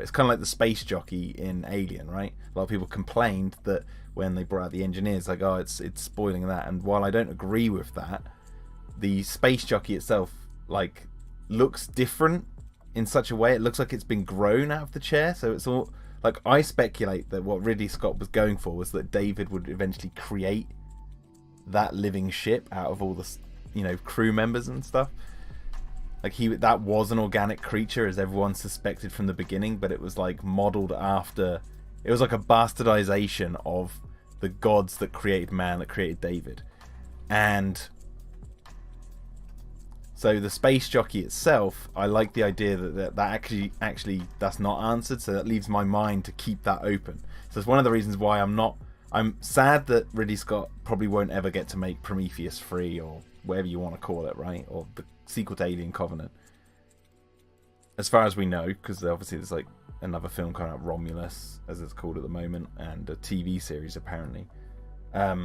It's kind of like the space jockey in Alien, right? A lot of people complained that when they brought out the engineers, like, oh, it's spoiling that. And while I don't agree with that, the space jockey itself, like, looks different in such a way. It looks like it's been grown out of the chair. So it's all like, I speculate that what Ridley Scott was going for was that David would eventually create that living ship out of all the, you know, crew members and stuff. Like, that was an organic creature, as everyone suspected from the beginning, but it was like modeled after, it was like a bastardization of the gods that created man, that created David. And so the space jockey itself, I like the idea that actually that's not answered, so that leaves my mind to keep that open. So it's one of the reasons why I'm sad that Ridley Scott probably won't ever get to make Prometheus 3, or whatever you want to call it, right? Or the sequel to Alien Covenant. As far as we know, because obviously there's like another film coming out, Romulus, as it's called at the moment, and a TV series apparently. I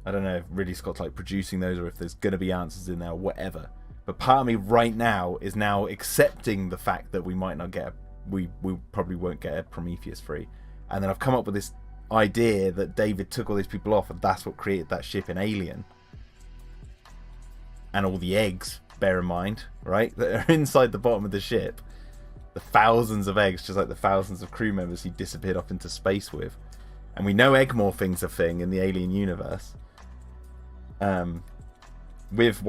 don't know if Ridley Scott's like producing those, or if there's going to be answers in there, or whatever. But part of me right now is now accepting the fact that we might not get we probably won't get a Prometheus 3. And then I've come up with this idea that David took all these people off, and that's what created that ship in Alien. And all the eggs, bear in mind, right, that are inside the bottom of the ship. The thousands of eggs, just like the thousands of crew members he disappeared off into space with. And we know egg morphing's a thing in the Alien universe. With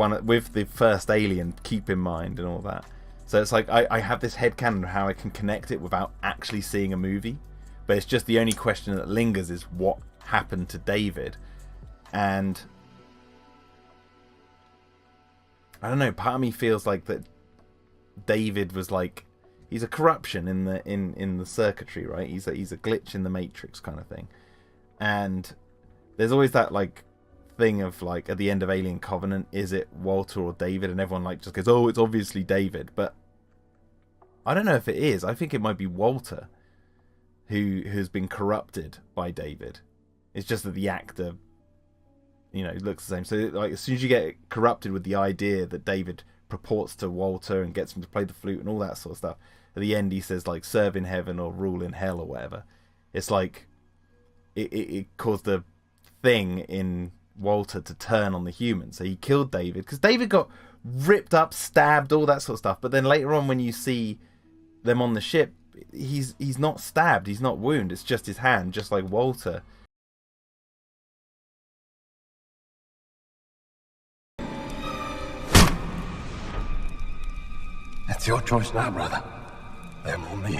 the first Alien, keep in mind, and all that. So it's like I have this headcanon of how I can connect it without actually seeing a movie. But it's just the only question that lingers is what happened to David. And I don't know, part of me feels like that David was like, he's a corruption in the circuitry, right? He's a glitch in the matrix kind of thing. And there's always that like thing of like, at the end of Alien Covenant, is it Walter or David? And everyone like just goes, oh, it's obviously David. But I don't know if it is. I think it might be Walter who has been corrupted by David. It's just that the actor, you know, looks the same. So like, as soon as you get corrupted with the idea that David purports to Walter and gets him to play the flute and all that sort of stuff, at the end he says like, serve in heaven or rule in hell or whatever. It's like it caused a thing in Walter to turn on the human. So he killed David because David got ripped up, stabbed, all that sort of stuff. But then later on, when you see them on the ship, he's not stabbed, he's not wounded, it's just his hand, just like Walter. It's your choice now, brother. Them or me.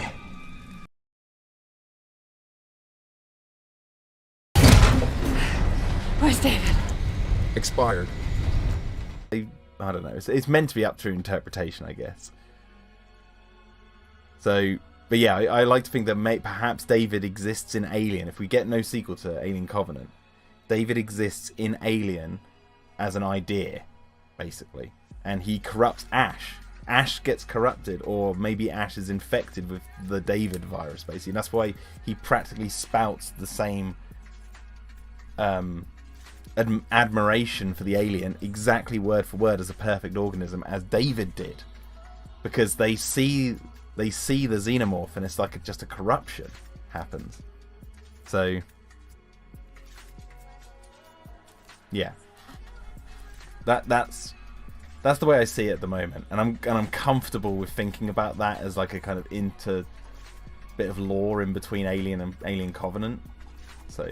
Where's David? Expired. I don't know. It's meant to be up to interpretation, I guess. So, but yeah, I like to think that perhaps David exists in Alien. If we get no sequel to Alien Covenant, David exists in Alien as an idea, basically. And he corrupts Ash. Ash gets corrupted, or maybe Ash is infected with the David virus, basically. And that's why he practically spouts the same admiration for the alien, exactly word for word, as a perfect organism, as David did. Because they see the xenomorph, and it's like just a corruption happens. So, yeah, that's the way I see it at the moment, and I'm comfortable with thinking about that as like a kind of bit of lore in between Alien and Alien Covenant. So